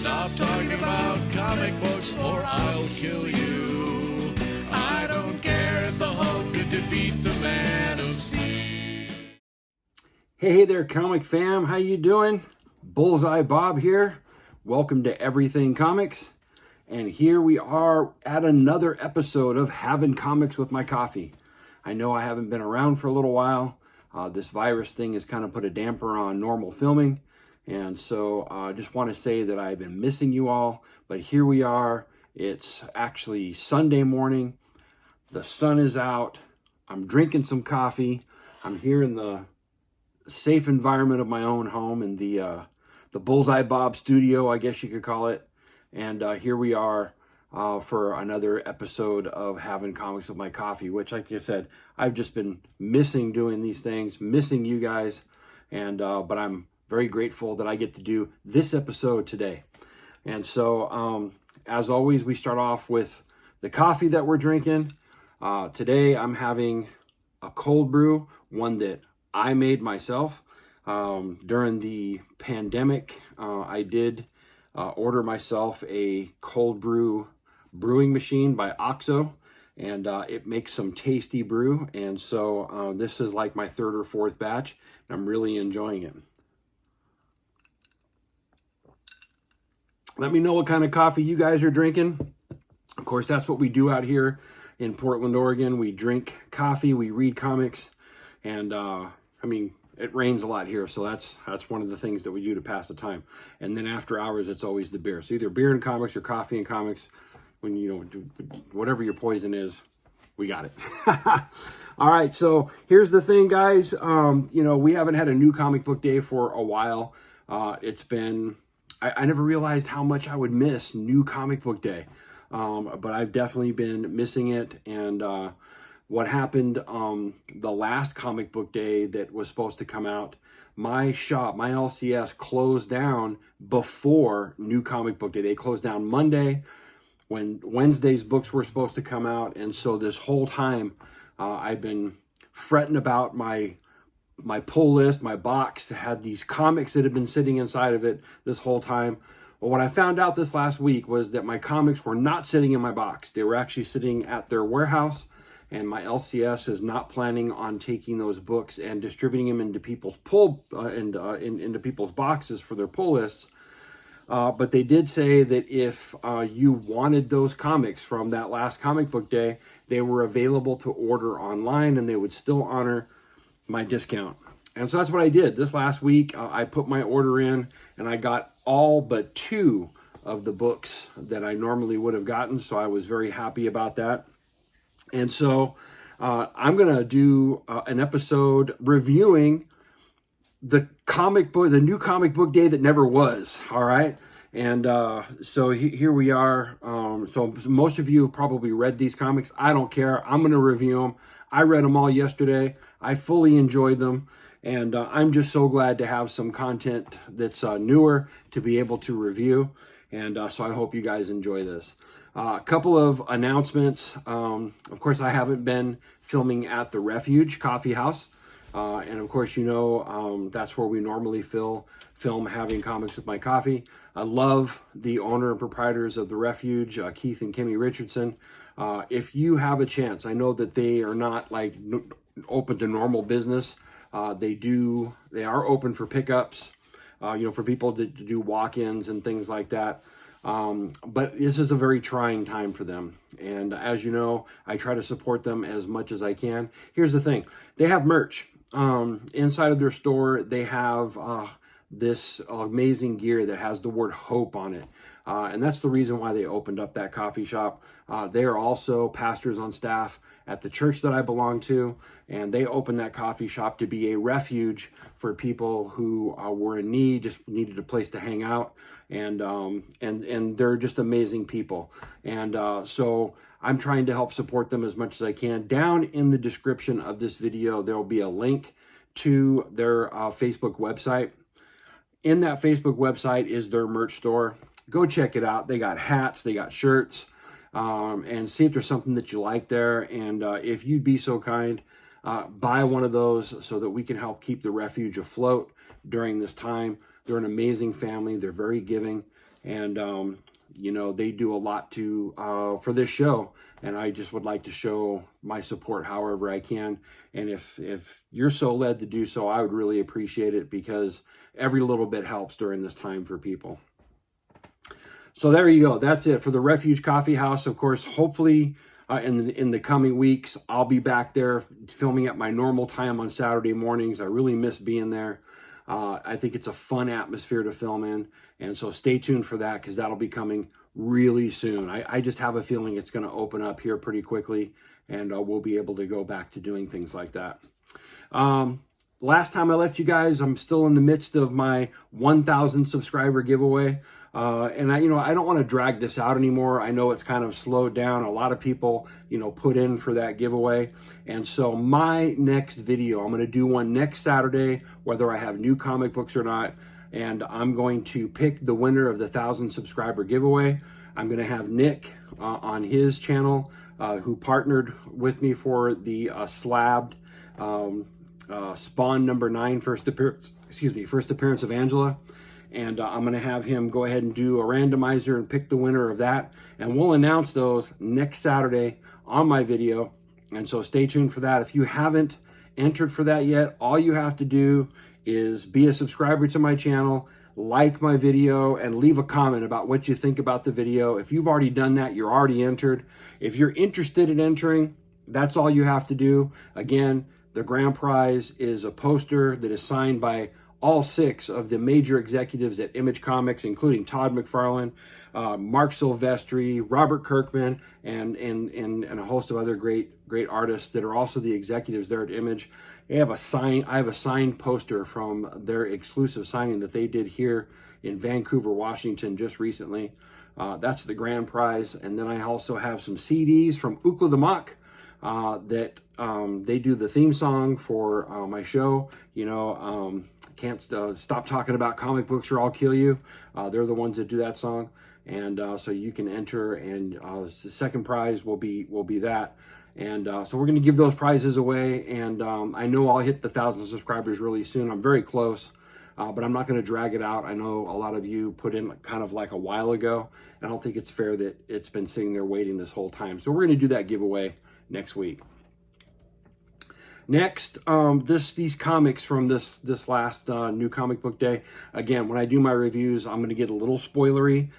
Stop talking about comic books or I'll kill you. I don't care if the Hulk could defeat the Man of Steel. Hey there, comic fam. How you doing? Bullseye Bob here. Welcome to Everything Comics. And here we are at another episode of Having Comics with My Coffee. I know I haven't been around for a little while. This virus thing has kind of put a damper on normal filming. And so I just want to say that I've been missing you all. But here we are. It's actually Sunday morning. The sun is out. I'm drinking some coffee. I'm here in the safe environment of my own home in the Bullseye Bob studio, I guess you could call it. And here we are for another episode of Having Comics with My Coffee, which, like I said, I've just been missing doing these things, missing you guys. And but I'm very grateful that I get to do this episode today. And so, as always, we start off with the coffee that we're drinking. Today, I'm having a cold brew, one that I made myself. During the pandemic, I did order myself a cold brew brewing machine by OXO, and it makes some tasty brew. And so this is like my third or fourth batch, and I'm really enjoying it. Let me know what kind of coffee you guys are drinking. Of course, that's what we do out here in Portland, Oregon. We drink coffee, we read comics, and it rains a lot here, so that's one of the things that we do to pass the time. And then after hours, it's always the beer. So either beer and comics or coffee and comics. When you know, whatever your poison is, we got it. All right, so here's the thing, guys. We haven't had a new comic book day for a while. It's been, I never realized how much I would miss new comic book day. But I've definitely been missing it. And what happened the last comic book day that was supposed to come out, my shop, my LCS closed down before new comic book day. They closed down Monday when Wednesday's books were supposed to come out. And so this whole time I've been fretting about my pull list. My box had these comics that had been sitting inside of it this whole time. Well, what I found out this last week was that my comics were not sitting in my box. They were actually sitting at their warehouse, and my LCS is not planning on taking those books and distributing them into people's into people's boxes for their pull lists. But they did say that if you wanted those comics from that last comic book day, they were available to order online, and they would still honor my discount. And so that's what I did. This last week, I put my order in, and I got all but 2 of the books that I normally would have gotten. So I was very happy about that. And so I'm going to do an episode reviewing the new comic book day that never was. All right. And so here we are. So most of you have probably read these comics. I don't care. I'm going to review them. I read them all yesterday. I fully enjoyed them. And I'm just so glad to have some content that's newer to be able to review. And so I hope you guys enjoy this. A couple of announcements. Of course, I haven't been filming at the Refuge coffee house. And of course, that's where we normally film Having Comics with My Coffee. I love the owner and proprietors of the Refuge, Keith and Kimmy Richardson. If you have a chance, I know that they are not like open to normal business. They are open for pickups, for people to do walk-ins and things like that. But this is a very trying time for them. And as you know, I try to support them as much as I can. Here's the thing. They have merch. Inside of their store, they have this amazing gear that has the word hope on it. And that's the reason why they opened up that coffee shop. They are also pastors on staff at the church that I belong to, and they opened that coffee shop to be a refuge for people who were in need, just needed a place to hang out, and they're just amazing people. And so I'm trying to help support them as much as I can. Down in the description of this video, there will be a link to their Facebook website. In that Facebook website is their merch store. Go check it out. They got hats, they got shirts, and see if there's something that you like there. And if you'd be so kind, buy one of those so that we can help keep the Refuge afloat during this time. They're an amazing family. They're very giving. and you know, they do a lot to for this show, and I just would like to show my support however I can. And if you're so led to do so, I would really appreciate it, because every little bit helps during this time for people. So there you go. That's it for the Refuge Coffee House. Of course, hopefully in the coming weeks, I'll be back there filming at my normal time on Saturday mornings. I really miss being there. I think it's a fun atmosphere to film in. And so stay tuned for that, because that'll be coming really soon. I just have a feeling it's going to open up here pretty quickly, and we'll be able to go back to doing things like that. Last time I left you guys, I'm still in the midst of my 1,000 subscriber giveaway. And I don't want to drag this out anymore. I know it's kind of slowed down. A lot of people, put in for that giveaway. And so my next video, I'm going to do one next Saturday, whether I have new comic books or not. And I'm going to pick the winner of the 1,000 subscriber giveaway. I'm going to have Nick on his channel, who partnered with me for the Slabbed Spawn #9 first appearance of Angela. And I'm going to have him go ahead and do a randomizer and pick the winner of that. And we'll announce those next Saturday on my video. And so stay tuned for that. If you haven't entered for that yet, all you have to do is be a subscriber to my channel, like my video, and leave a comment about what you think about the video. If you've already done that, you're already entered. If you're interested in entering, that's all you have to do. Again, the grand prize is a poster that is signed by all 6 of the major executives at Image Comics, including Todd McFarlane, Mark Silvestri, Robert Kirkman, and a host of other great artists that are also the executives there at Image. I have a signed poster from their exclusive signing that they did here in Vancouver, Washington just recently. That's the grand prize. And then I also have some CDs from Ookla the Mock that they do the theme song for my show. Can't stop talking about comic books or I'll kill you. They're the ones that do that song. And so you can enter, and the second prize will be that. And so we're going to give those prizes away. And I know I'll hit the 1,000 subscribers really soon. I'm very close, but I'm not going to drag it out. I know a lot of you put in kind of like a while ago, and I don't think it's fair that it's been sitting there waiting this whole time. So we're going to do that giveaway next week. Next, these comics from this last new comic book day. Again, when I do my reviews, I'm going to get a little spoilery.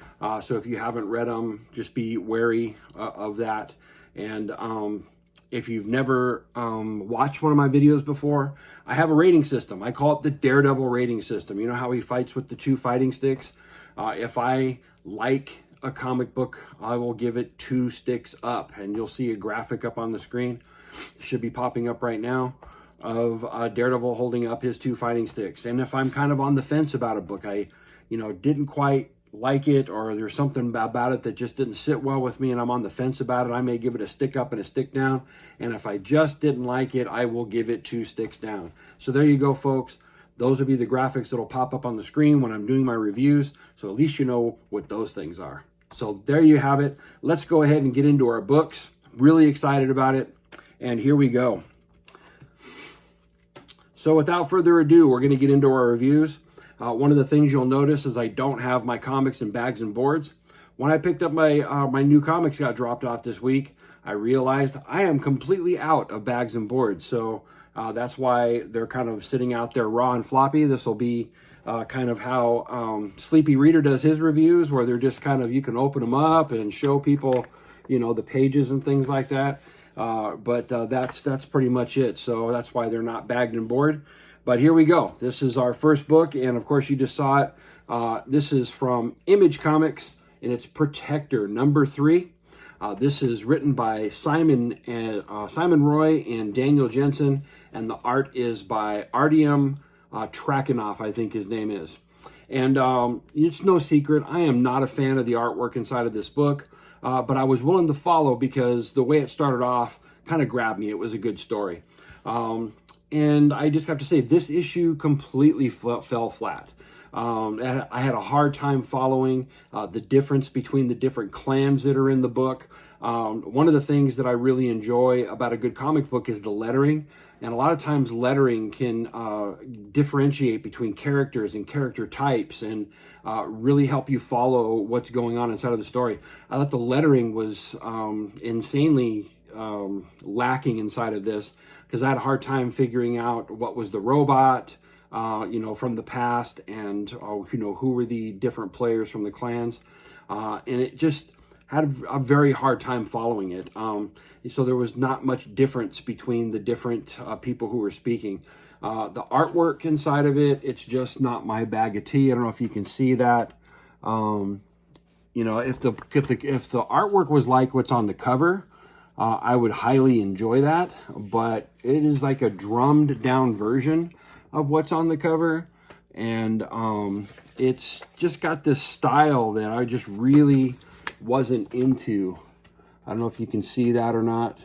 So if you haven't read them, just be wary of that. And if you've never watched one of my videos before, I have a rating system. I call it the Daredevil rating system. You know how he fights with the 2 fighting sticks? If I like a comic book, I will give it 2 sticks up, and you'll see a graphic up on the screen. It should be popping up right now of Daredevil holding up his 2 fighting sticks. And if I'm kind of on the fence about a book, I didn't quite like it, or there's something about it that just didn't sit well with me and I'm on the fence about it, I may give it a stick up and a stick down. And if I just didn't like it, I will give it 2 sticks down. So there you go, folks. Those will be the graphics that'll pop up on the screen when I'm doing my reviews. So at least you know what those things are. So there you have it. Let's go ahead and get into our books. Really excited about it. And here we go. So without further ado, we're going to get into our reviews. One of the things you'll notice is I don't have my comics in bags and boards. When I picked up my new comics got dropped off this week, I realized I am completely out of bags and boards. So that's why they're kind of sitting out there raw and floppy. This will be kind of how Sleepy Reader does his reviews, where they're just kind of, you can open them up and show people, the pages and things like that. But that's pretty much it. So that's why they're not bagged and board. But here we go. This is our first book, and of course you just saw it. This is from Image Comics, and it's Protector #3. This is written by Simon Roy and Daniel Jensen, and the art is by Artyom Trakhanov, I think his name is. And it's no secret, I am not a fan of the artwork inside of this book, but I was willing to follow because the way it started off kind of grabbed me. It was a good story. And I just have to say, this issue completely fell flat. And I had a hard time following the difference between the different clans that are in the book. One of the things that I really enjoy about a good comic book is the lettering. And a lot of times lettering can differentiate between characters and character types and really help you follow what's going on inside of the story. I thought the lettering was insanely lacking inside of this, because I had a hard time figuring out what was the robot, from the past, and who were the different players from the clans, and it just had a very hard time following it. So there was not much difference between the different people who were speaking. The artwork inside of it, it's just not my bag of tea. I don't know if you can see that. If the artwork was like what's on the cover, I would highly enjoy that. But it is like a drummed down version of what's on the cover, and it's just got this style that I just really wasn't into. I don't know if you can see that or not.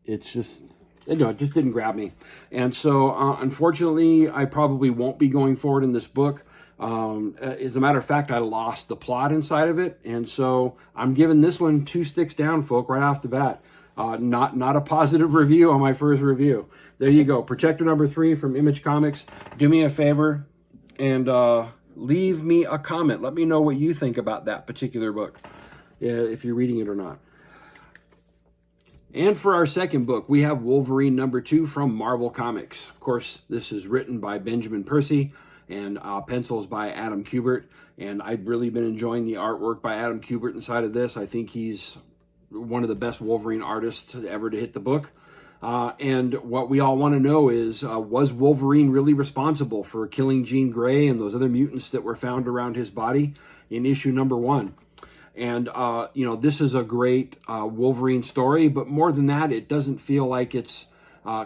It just didn't grab me. And so, unfortunately, I probably won't be going forward in this book. As a matter of fact, I lost the plot inside of it. And so I'm giving this one 2 sticks down, folk, right off the bat. Not a positive review on my first review. There you go. Protector number 3 from Image Comics. Do me a favor and leave me a comment. Let me know what you think about that particular book, if you're reading it or not. And for our second book, we have Wolverine number 2 from Marvel Comics. Of course, this is written by Benjamin Percy and pencils by Adam Kubert. And I've really been enjoying the artwork by Adam Kubert inside of this. I think he's one of the best Wolverine artists ever to hit the book. And what we all want to know is, was Wolverine really responsible for killing Jean Grey and those other mutants that were found around his body in issue number 1? And, this is a great Wolverine story, but more than that, it doesn't feel like it's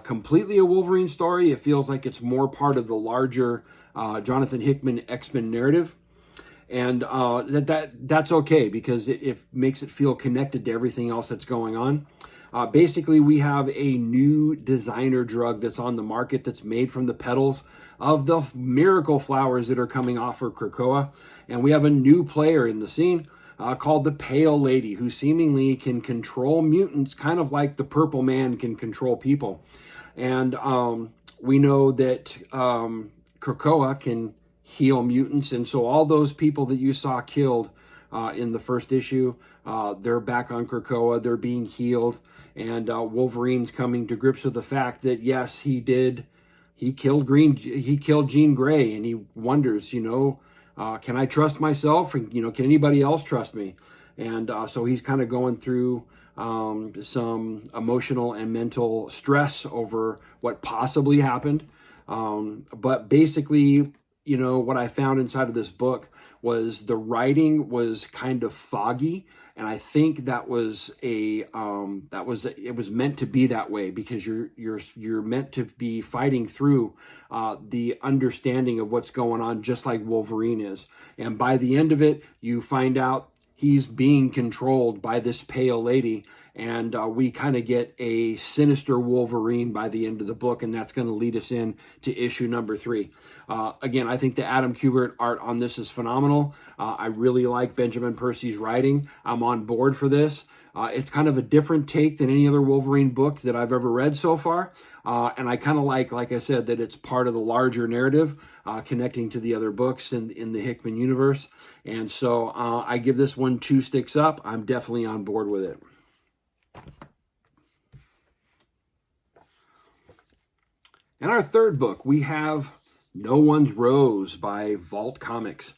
completely a Wolverine story. It feels like it's more part of the larger Jonathan Hickman X-Men narrative. And that's okay, because it makes it feel connected to everything else that's going on. Basically, we have a new designer drug that's on the market that's made from the petals of the miracle flowers that are coming off of Krakoa. And we have a new player in the scene called the Pale Lady, who seemingly can control mutants, kind of like the Purple Man can control people. And we know that Krakoa can heal mutants, and so all those people that you saw killed in the first issue, they're back on Krakoa, they're being healed, and Wolverine's coming to grips with the fact that yes, he killed Jean Grey, and he wonders, can I trust myself, and can anybody else trust me? And so he's kind of going through some emotional and mental stress over what possibly happened. But basically, what I found inside of this book was the writing was kind of foggy, and I think it was meant to be that way, because you're meant to be fighting through the understanding of what's going on, just like Wolverine is. And by the end of it, you find out he's being controlled by this Pale Lady, and we kind of get a sinister Wolverine by the end of the book, and that's going to lead us in to issue number 3. Again, I think the Adam Kubert art on this is phenomenal. I really like Benjamin Percy's writing. I'm on board for this. It's kind of a different take than any other Wolverine book that I've ever read so far. And I kind of like I said, that it's part of the larger narrative connecting to the other books in the Hickman universe. And so I give this one 2 sticks up. I'm definitely on board with it. And our third book, we have No One's Rose by Vault Comics.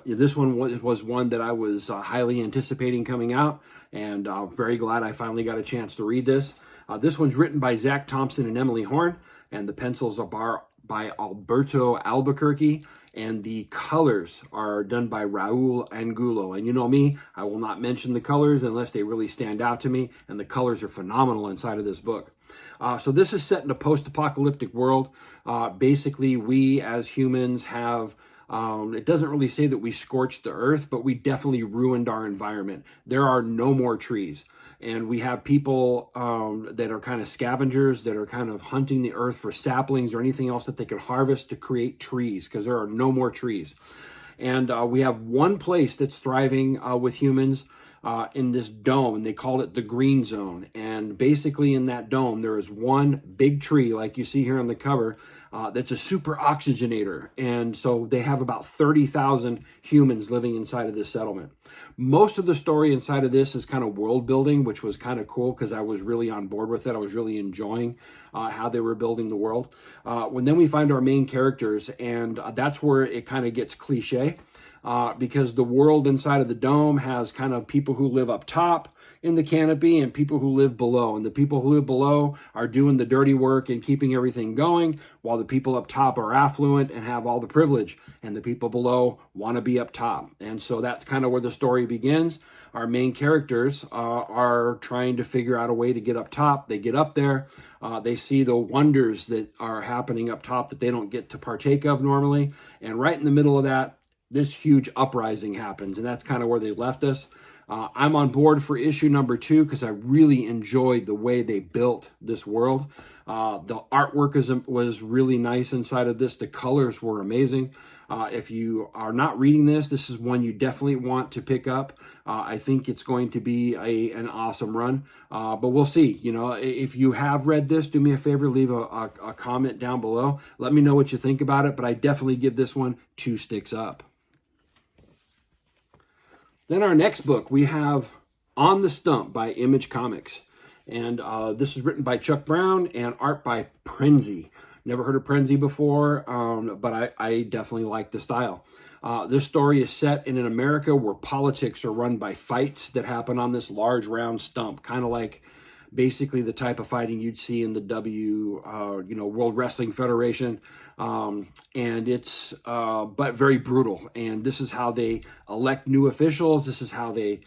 This one was one that I was highly anticipating coming out, and very glad I finally got a chance to read this. This one's written by Zach Thompson and Emily Horn, and the pencils are by Alberto Albuquerque, and the colors are done by Raul Angulo. And you know me, I will not mention the colors unless they really stand out to me, and the colors are phenomenal inside of this book. So this is set in a post-apocalyptic world. Basically, we as humans have, it doesn't really say that we scorched the earth, but we definitely ruined our environment. There are no more trees. And we have people that are kind of scavengers, that are kind of hunting the earth for saplings or anything else that they could harvest to create trees, because there are no more trees. And we have one place that's thriving with humans. in this dome, and they called it the green zone. And basically in that dome, there is one big tree, like you see here on the cover, that's a super oxygenator. And so they have about 30,000 humans living inside of this settlement. Most of the story inside of this is kind of world building, which was kind of cool because I was really on board with it. I was really enjoying how they were building the world. When then we find our main characters, and that's where it kind of gets cliche. Because the world inside of the dome has kind of people who live up top in the canopy and people who live below. And the people who live below are doing the dirty work and keeping everything going, while the people up top are affluent and have all the privilege. And the people below want to be up top. And so that's kind of where the story begins. Our main characters are trying to figure out a way to get up top. They get up there. They see the wonders that are happening up top that they don't get to partake of normally. And right in the middle of that, this huge uprising happens, and that's kind of where they left us. I'm on board for issue number 2 because I really enjoyed the way they built this world. The artwork was really nice inside of this. The colors were amazing. If you are not reading this, this is one you definitely want to pick up. I think it's going to be an awesome run, but we'll see. You know, if you have read this, do me a favor, leave a comment down below. Let me know what you think about it, but I definitely give this one 2 sticks up. Then our next book, we have On the Stump by Image Comics. And this is written by Chuck Brown and art by Prenzy. Never heard of Prenzy before, but I definitely like the style. This story is set in an America where politics are run by fights that happen on this large round stump, kind of like basically the type of fighting you'd see in the World Wrestling Federation. And it's, but very brutal. And this is how they elect new officials. This is how they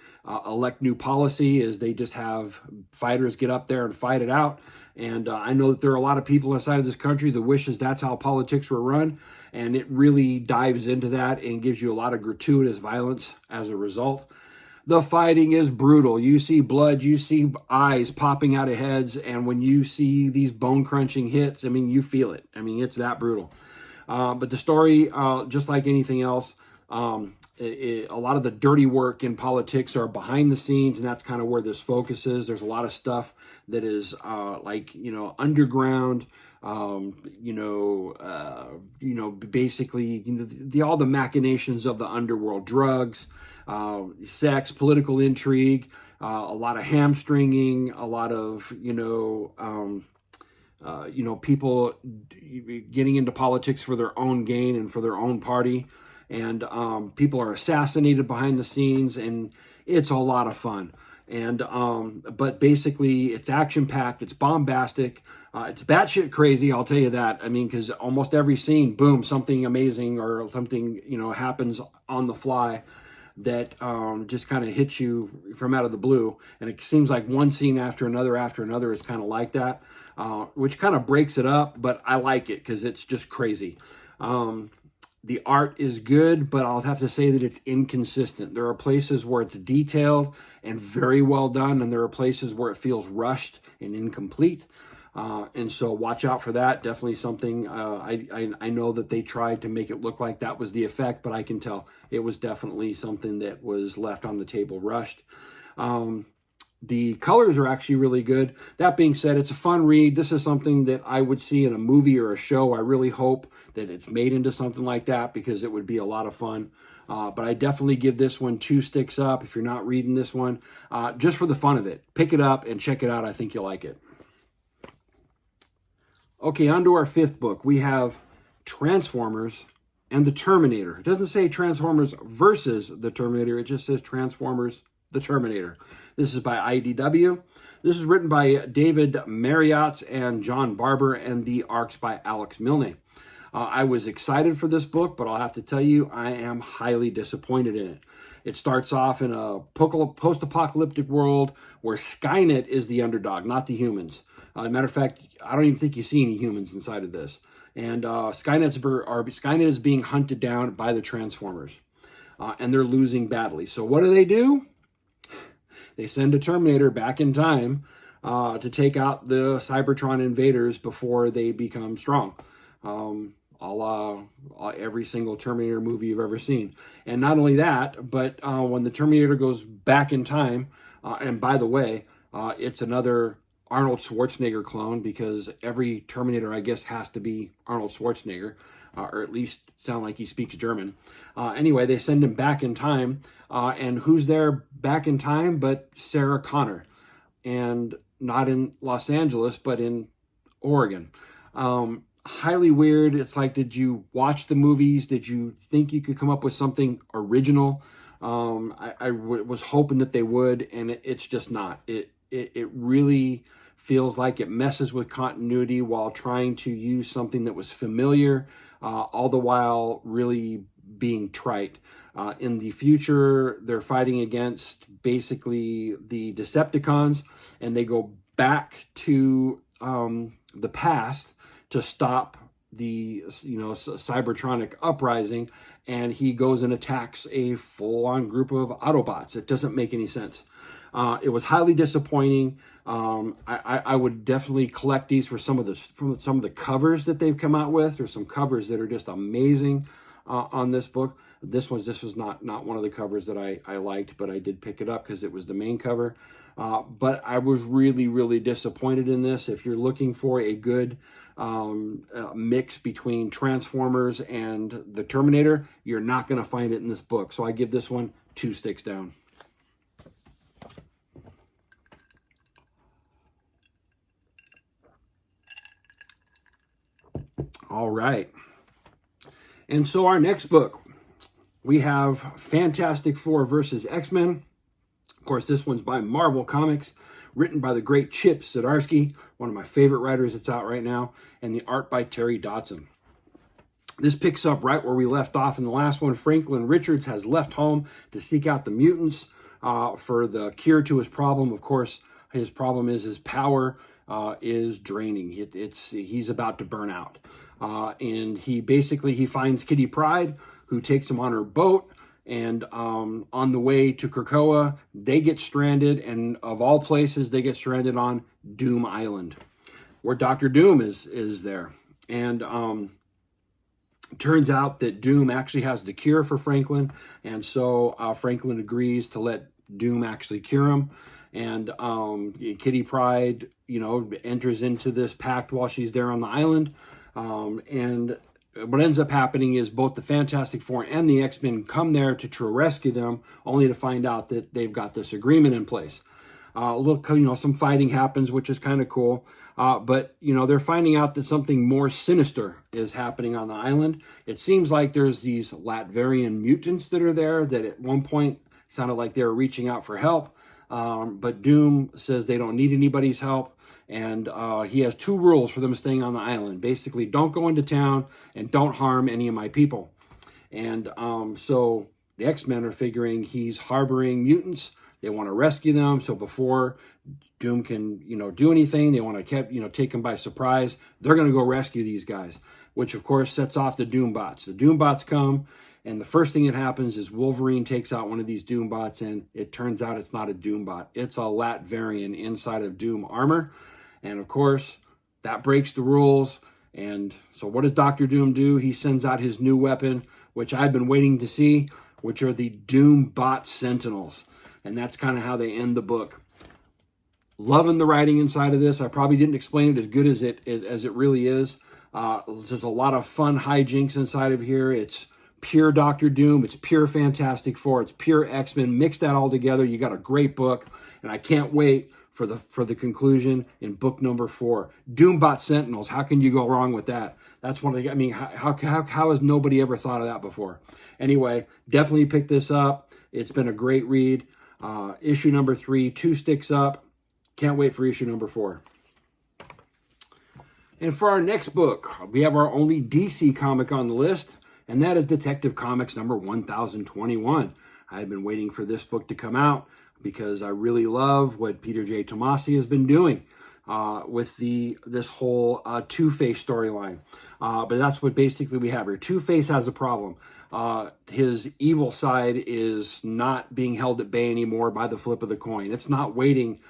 elect new policy, is they just have fighters get up there and fight it out. And I know that there are a lot of people inside of this country that wishes that's how politics were run. And it really dives into that and gives you a lot of gratuitous violence as a result. The fighting is brutal. You see blood, you see eyes popping out of heads, and when you see these bone-crunching hits, I mean, you feel it. I mean, it's that brutal. But the story, just like anything else, a lot of the dirty work in politics are behind the scenes, and that's kind of where this focuses. There's a lot of stuff that is underground, basically, all the machinations of the underworld, drugs, sex, political intrigue, a lot of hamstringing, a lot of, people getting into politics for their own gain and for their own party. And people are assassinated behind the scenes, and it's a lot of fun. And but basically, it's action-packed, it's bombastic, it's batshit crazy, I'll tell you that. I mean, because almost every scene, boom, something amazing or something, happens on the fly that just kind of hits you from out of the blue. And it seems like one scene after another is kind of like that, which kind of breaks it up, but I like it because it's just crazy. The art is good, but I'll have to say that it's inconsistent. There are places where it's detailed and very well done, and there are places where it feels rushed and incomplete. And so watch out for that. Definitely something, I know that they tried to make it look like that was the effect, but I can tell it was definitely something that was left on the table rushed. The colors are actually really good. That being said, it's a fun read. This is something that I would see in a movie or a show. I really hope that it's made into something like that because it would be a lot of fun. But I definitely give this one 2 sticks up if you're not reading this one, just for the fun of it. Pick it up and check it out. I think you'll like it. Okay, on to our 5th book. We have Transformers and the Terminator. It doesn't say Transformers versus the Terminator. It just says Transformers, the Terminator. This is by IDW. This is written by David Marriott and John Barber, and the art's by Alex Milne. I was excited for this book, but I'll have to tell you, I am highly disappointed in it. It starts off in a post-apocalyptic world where Skynet is the underdog, not the humans. Matter of fact, I don't even think you see any humans inside of this. And Skynet is being hunted down by the Transformers. And they're losing badly. So what do? They send a Terminator back in time to take out the Cybertron invaders before they become strong. a la every single Terminator movie you've ever seen. And not only that, but when the Terminator goes back in time, and by the way, it's another Arnold Schwarzenegger clone, because every Terminator, I guess, has to be Arnold Schwarzenegger, or at least sound like he speaks German. Anyway, they send him back in time, and who's there back in time but Sarah Connor, and not in Los Angeles, but in Oregon. Highly weird. It's like, did you watch the movies? Did you think you could come up with something original? I was hoping that they would, and it's just not. It really feels like it messes with continuity while trying to use something that was familiar, all the while really being trite. In the future, they're fighting against basically the Decepticons, and they go back to the past to stop the Cybertronic uprising, and he goes and attacks a full-on group of Autobots. It doesn't make any sense. It was highly disappointing. I would definitely collect these for some of the covers that they've come out with. There's some covers that are just amazing on this book. This was not one of the covers that I liked, but I did pick it up because it was the main cover. But I was really, really disappointed in this. If you're looking for a good mix between Transformers and the Terminator, you're not going to find it in this book. So I give this one 2 sticks down. All right. And so our next book, we have Fantastic Four versus X-Men. Of course, this one's by Marvel Comics, written by the great Chip Zdarsky, one of my favorite writers that's out right now, and the art by Terry Dodson. This picks up right where we left off in the last one. Franklin Richards has left home to seek out the mutants for the cure to his problem. Of course, his problem is his power is draining. He's about to burn out. And he finds Kitty Pryde, who takes him on her boat. And on the way to Krakoa, they get stranded. And of all places, they get stranded on Doom Island, where Dr. Doom is there. And it turns out that Doom actually has the cure for Franklin. And so Franklin agrees to let Doom actually cure him. And Kitty Pryde, enters into this pact while she's there on the island. And what ends up happening is both the Fantastic Four and the X-Men come there to try to rescue them, only to find out that they've got this agreement in place. Some fighting happens, which is kind of cool. But they're finding out that something more sinister is happening on the island. It seems like there's these Latverian mutants that are there that at one point sounded like they were reaching out for help. But Doom says they don't need anybody's help. And he has 2 rules for them staying on the island. Basically, don't go into town and don't harm any of my people. And so the X-Men are figuring he's harboring mutants. They want to rescue them. So before Doom can, do anything, they want to take him by surprise. They're going to go rescue these guys, which of course sets off the Doombots. The Doombots come, and the first thing that happens is Wolverine takes out one of these Doombots, and it turns out it's not a Doombot. It's a Latverian inside of Doom armor. And of course, that breaks the rules. And so what does Dr. Doom do? He sends out his new weapon, which I've been waiting to see, which are the Doombot Sentinels. And that's kind of how they end the book. Loving the writing inside of this. I probably didn't explain it as good as it really is. There's a lot of fun hijinks inside of here. It's pure Dr. Doom. It's pure Fantastic Four. It's pure X-Men. Mix that all together. You got a great book. And I can't wait for the conclusion in book number 4. Doombot Sentinels. How can you go wrong with that? That's one of the, how has nobody ever thought of that before? Anyway, definitely pick this up. It's been a great read. Issue number 3, 2 sticks up. Can't wait for issue number 4. And for our next book, we have our only DC comic on the list, and that is Detective Comics number 1021. I've been waiting for this book to come out because I really love what Peter J. Tomasi has been doing with this whole Two-Face storyline. But that's what basically we have here. Two-Face has a problem. His evil side is not being held at bay anymore by the flip of the coin. It's not waiting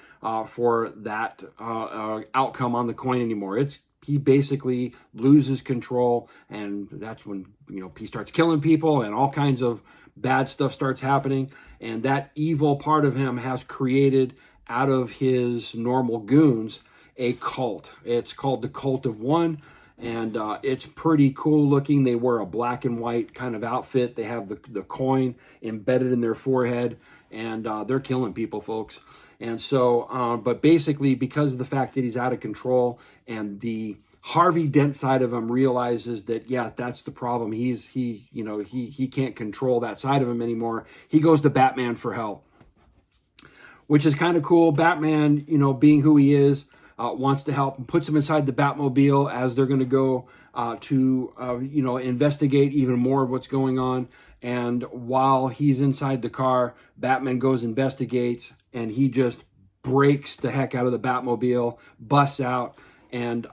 for that outcome on the coin anymore. he basically loses control, and that's when, you know, he starts killing people and all kinds of bad stuff starts happening. And that evil part of him has created out of his normal goons a cult. It's called the Cult of One, and it's pretty cool looking. They wear a black and white kind of outfit. They have the coin embedded in their forehead, and they're killing people, folks. And so, but basically, because of the fact that he's out of control, and the Harvey Dent side of him realizes that, yeah, that's the problem. He can't control that side of him anymore. He goes to Batman for help, which is kind of cool. Batman, you know, being who he is, wants to help and puts him inside the Batmobile as they're going to go to investigate even more of what's going on. And while he's inside the car, Batman goes, investigates, and he just breaks the heck out of the Batmobile, busts out, and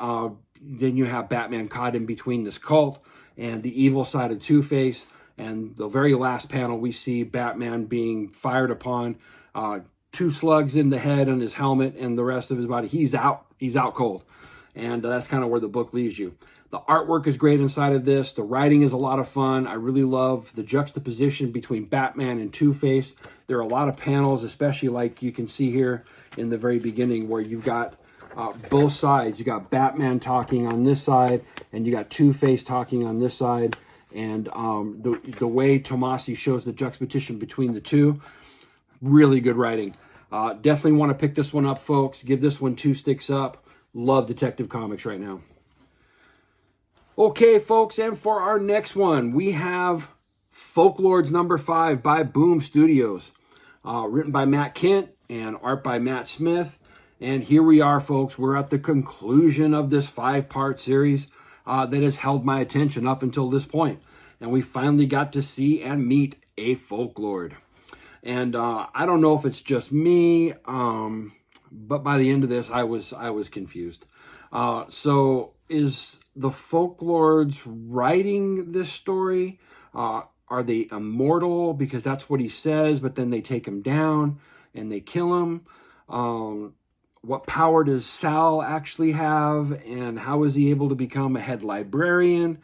then you have Batman caught in between this cult and the evil side of Two-Face. And the very last panel, we see Batman being fired upon, 2 slugs in the head on his helmet and the rest of his body. He's out cold. And that's kind of where the book leaves you. The artwork is great inside of this. The writing is a lot of fun. I really love the juxtaposition between Batman and Two-Face. There are a lot of panels, especially like you can see here in the very beginning, where you've got both sides. You got Batman talking on this side, and you got Two-Face talking on this side. And the way Tomasi shows the juxtaposition between the two, really good writing. Definitely want to pick this one up, folks. Give this one 2 sticks up. Love Detective Comics right now. Okay, folks, and for our next one, we have Folklords number 5 by Boom Studios. Written by Matt Kent and art by Matt Smith. And here we are, folks. We're at the conclusion of this 5-part series that has held my attention up until this point. And we finally got to see and meet a Folklord. And I don't know if it's just me, but by the end of this, I was confused. So is the Folklords writing this story? Are they immortal? Because that's what he says, but then they take him down and they kill him. What power does Sal actually have? And how is he able to become a head librarian?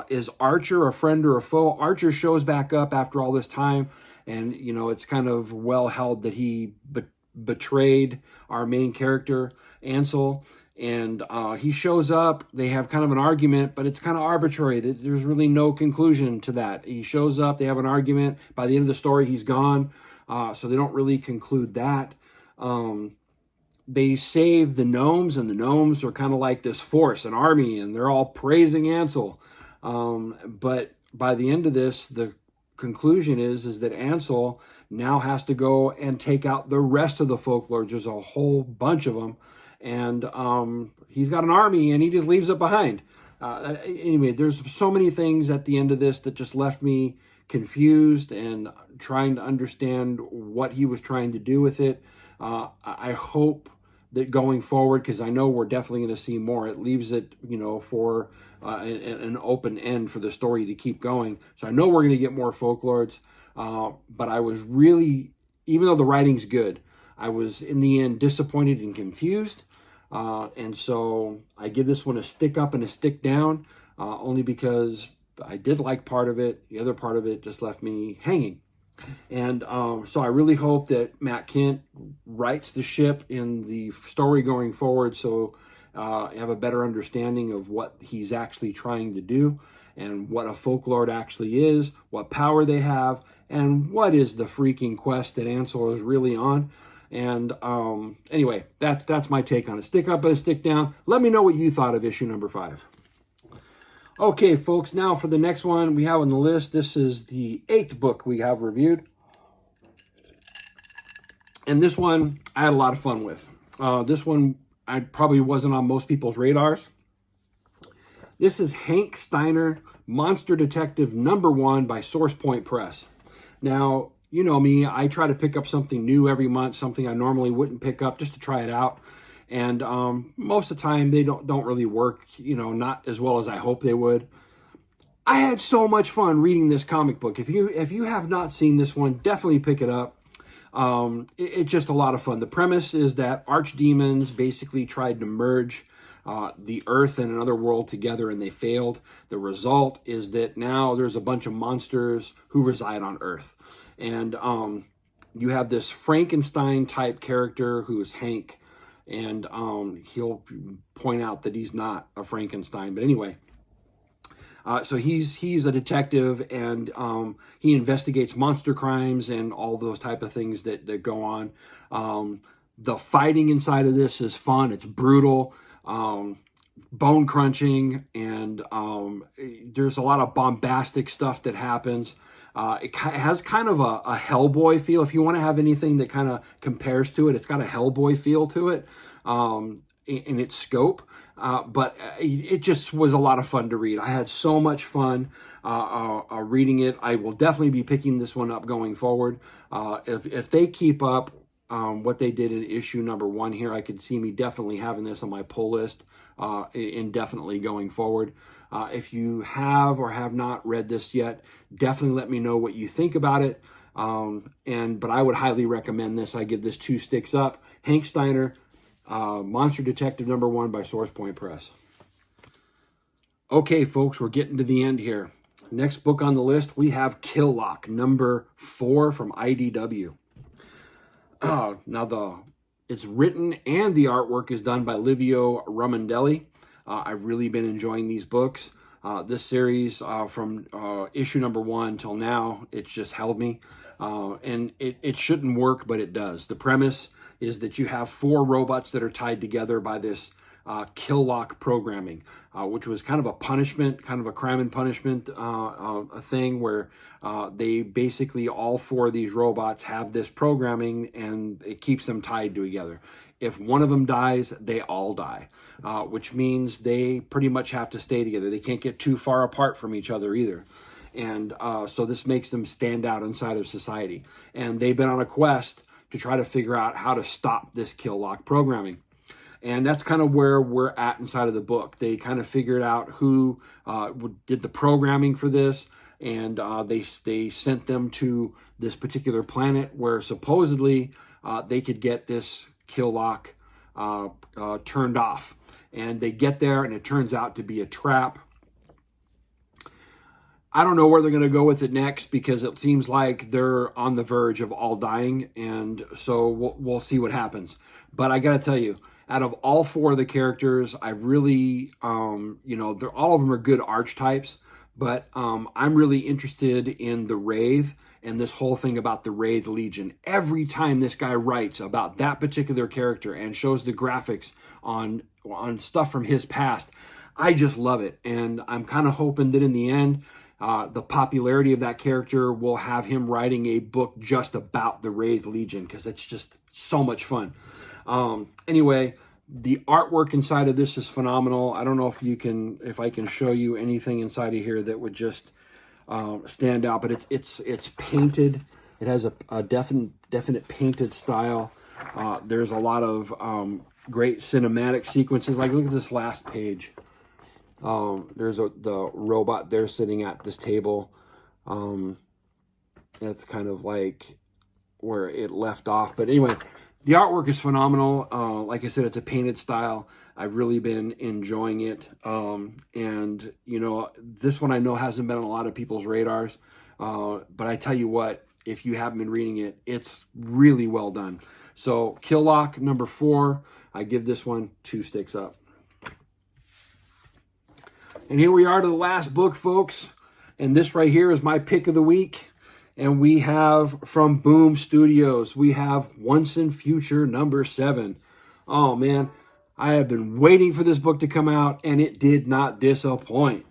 Is Archer a friend or a foe? Archer shows back up after all this time. And, you know, it's kind of well held that he betrayed our main character, Ansel. And he shows up. They have kind of an argument, but it's kind of arbitrary. There's really no conclusion to that. He shows up. They have an argument. By the end of the story, he's gone. So they don't really conclude that. They save the gnomes, and the gnomes are kind of like this force, an army, and they're all praising Ansel. But by the end of this, the conclusion is that Ansel now has to go and take out the rest of the Folklords. There's a whole bunch of them. And he's got an army, and he just leaves it behind. Anyway, there's so many things at the end of this that just left me confused and trying to understand what he was trying to do with it. I hope that going forward, because I know we're definitely going to see more, it leaves it, you know, for an open end for the story to keep going. So I know we're going to get more Folklords, but I was really, even though the writing's good, I was in the end disappointed and confused. And so I give this one a stick up and a stick down, only because I did like part of it. The other part of it just left me hanging. And so I really hope that Matt Kent rights the ship in the story going forward, so I have a better understanding of what he's actually trying to do and what a Folklord actually is, what power they have, and what is the freaking quest that Ansel is really on. And anyway, that's my take on it. Stick up and a stick down. Let me know what you thought of issue number 5. Okay, folks, now for the next one we have on the list. This is the 8th book we have reviewed. And this one I had a lot of fun with. This one I probably wasn't on most people's radars. This is Hank Steiner, Monster Detective #1 by Source Point Press. Now, you know me, I try to pick up something new every month, something I normally wouldn't pick up just to try it out. And most of the time they don't really work, you know, not as well as I hope they would. I had so much fun reading this comic book. If you have not seen this one, definitely pick it up. It's just a lot of fun. The premise is that archdemons basically tried to merge the Earth and another world together, and they failed. The result is that now there's a bunch of monsters who reside on Earth. And you have this Frankenstein type character who is Hank, and he'll point out that he's not a Frankenstein. But anyway, so he's a detective, and he investigates monster crimes and all those type of things that go on. The fighting inside of this is fun. It's brutal, bone crunching, and there's a lot of bombastic stuff that happens. It has kind of a Hellboy feel. If you want to have anything that kind of compares to it, it's got a Hellboy feel to it in its scope. But it just was a lot of fun to read. I had so much fun reading it. I will definitely be picking this one up going forward. If they keep up what they did in issue number 1 here, I could see me definitely having this on my pull list indefinitely going forward. If you have or have not read this yet, definitely let me know what you think about it. But I would highly recommend this. I give this 2 sticks up. Hank Steiner, Monster Detective number 1 by Source Point Press. Okay, folks, we're getting to the end here. Next book on the list, we have Lock number 4 from IDW. It's written and the artwork is done by Livio Ramondelli. I've really been enjoying these books. This series from issue number 1 till now, it's just held me. And it shouldn't work, but it does. The premise is that you have 4 robots that are tied together by this Lock programming, which was kind of a punishment, kind of a crime and punishment a thing where they basically, all 4 of these robots have this programming and it keeps them tied together. If one of them dies, they all die, which means they pretty much have to stay together. They can't get too far apart from each other either. And so this makes them stand out inside of society. And they've been on a quest to try to figure out how to stop this Lock programming. And that's kind of where we're at inside of the book. They kind of figured out who did the programming for this, and they sent them to this particular planet where supposedly they could get this Lock turned off. And they get there, and it turns out to be a trap. I don't know where they're going to go with it next, because it seems like they're on the verge of all dying, and so we'll see what happens. But I got to tell you, out of all 4 of the characters, I really, they're all of them are good archetypes, but I'm really interested in the Wraith and this whole thing about the Wraith Legion. Every time this guy writes about that particular character and shows the graphics on stuff from his past, I just love it. And I'm kind of hoping that in the end, the popularity of that character will have him writing a book just about the Wraith Legion, because it's just so much fun. Anyway, the artwork inside of this is phenomenal. I don't know if I can show you anything inside of here that would just stand out, but it's painted. It has a definite painted style. There's a lot of great cinematic sequences. Like, look at this last page. There's the robot there sitting at this table. That's kind of like where it left off. But anyway, the artwork is phenomenal. Like I said, it's a painted style. I've really been enjoying it. And, this one I know hasn't been on a lot of people's radars. But I tell you what, if you haven't been reading it, it's really well done. So Lock number 4, I give this one 2 sticks up. And here we are to the last book, folks. And this right here is my pick of the week. And we have from Boom Studios, we have Once and Future number 7. Oh man, I have been waiting for this book to come out, and it did not disappoint.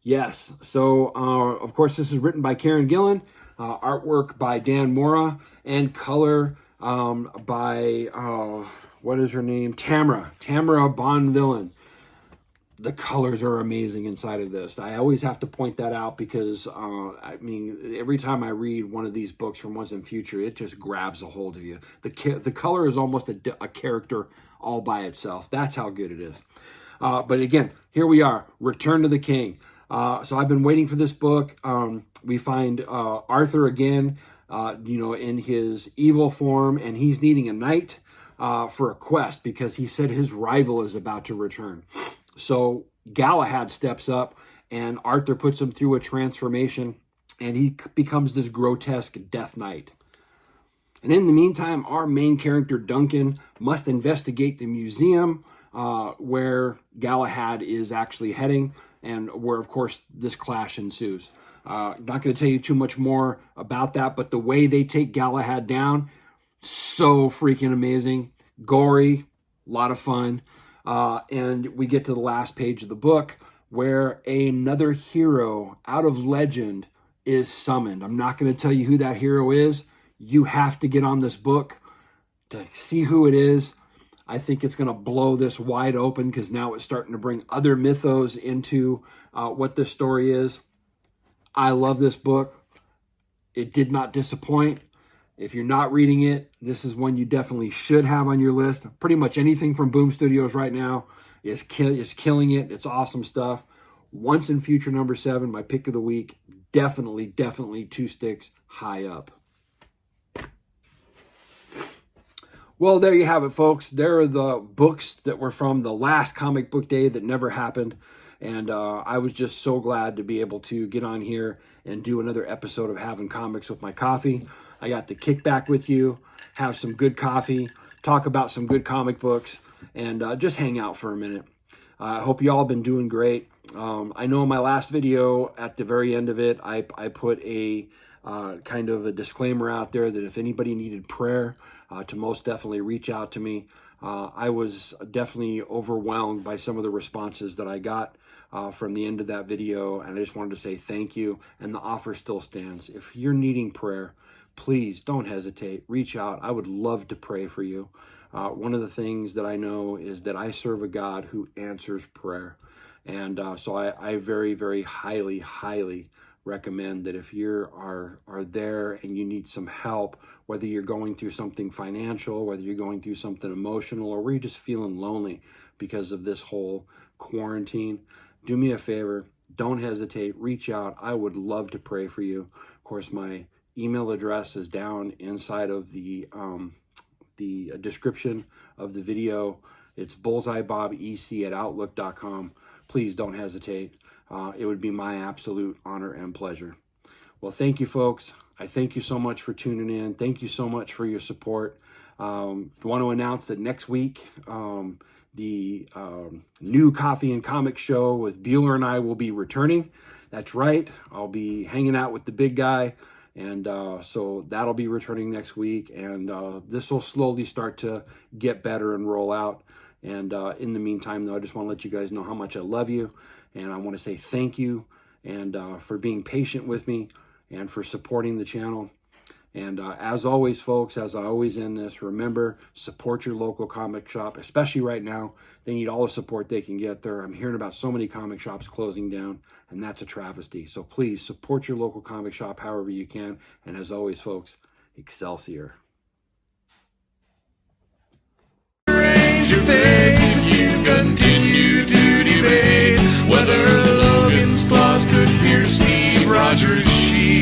Yes, so of course this is written by Karen Gillan, artwork by Dan Mora, and color by, what is her name? Tamara Bonvillain. The colors are amazing inside of this. I always have to point that out because, every time I read one of these books from Once and Future, it just grabs a hold of you. The color is almost a character all by itself. That's how good it is. But again, here we are, Return to the King. So I've been waiting for this book. We find Arthur again, in his evil form, and he's needing a knight. for a quest because he said his rival is about to return. So Galahad steps up and Arthur puts him through a transformation and he becomes this grotesque Death Knight. And in the meantime, our main character, Duncan, must investigate the museum where Galahad is actually heading and where, of course, this clash ensues. Not going to tell you too much more about that, but the way they take Galahad down, so freaking amazing. Gory, a lot of fun. And we get to the last page of the book where another hero out of legend is summoned. I'm not going to tell you who that hero is. You have to get on this book to see who it is. I think it's going to blow this wide open because now it's starting to bring other mythos into what this story is. I love this book. It did not disappoint. If you're not reading it, this is one you definitely should have on your list. Pretty much anything from Boom Studios right now is killing it. It's awesome stuff. Once in Future number 7, my pick of the week. Definitely 2 sticks high up. Well, there you have it, folks. There are the books that were from the last comic book day that never happened. And I was just so glad to be able to get on here and do another episode of Having Comics with my coffee. I got to kick back with you, have some good coffee, talk about some good comic books, and just hang out for a minute. I hope you all have been doing great. I know in my last video, at the very end of it, I put a kind of a disclaimer out there that if anybody needed prayer, to most definitely reach out to me. I was definitely overwhelmed by some of the responses that I got from the end of that video, and I just wanted to say thank you, and the offer still stands. If you're needing prayer, please don't hesitate. Reach out. I would love to pray for you. One of the things that I know is that I serve a God who answers prayer, and so I very, very highly recommend that if you are there and you need some help, whether you're going through something financial, whether you're going through something emotional, or you're just feeling lonely because of this whole quarantine, do me a favor. Don't hesitate. Reach out. I would love to pray for you. Of course, my email address is down inside of the description of the video. It's bullseyebobec@outlook.com. Please don't hesitate. It would be my absolute honor and pleasure. Well, thank you, folks. I thank you so much for tuning in. Thank you so much for your support. I want to announce that next week, the new Coffee and Comics show with Bueller and I will be returning. That's right. I'll be hanging out with the big guy. And so that'll be returning next week. And this will slowly start to get better and roll out. And in the meantime, though, I just want to let you guys know how much I love you. And I want to say thank you and for being patient with me and for supporting the channel. And as always, folks, as I always end this, remember, support your local comic shop, especially right now. They need all the support they can get there. I'm hearing about so many comic shops closing down, and that's a travesty. So please support your local comic shop however you can. And as always, folks, Excelsior. Raise your face if you continue to debate whether Logan's claws could pierce Steve Rogers' sheath.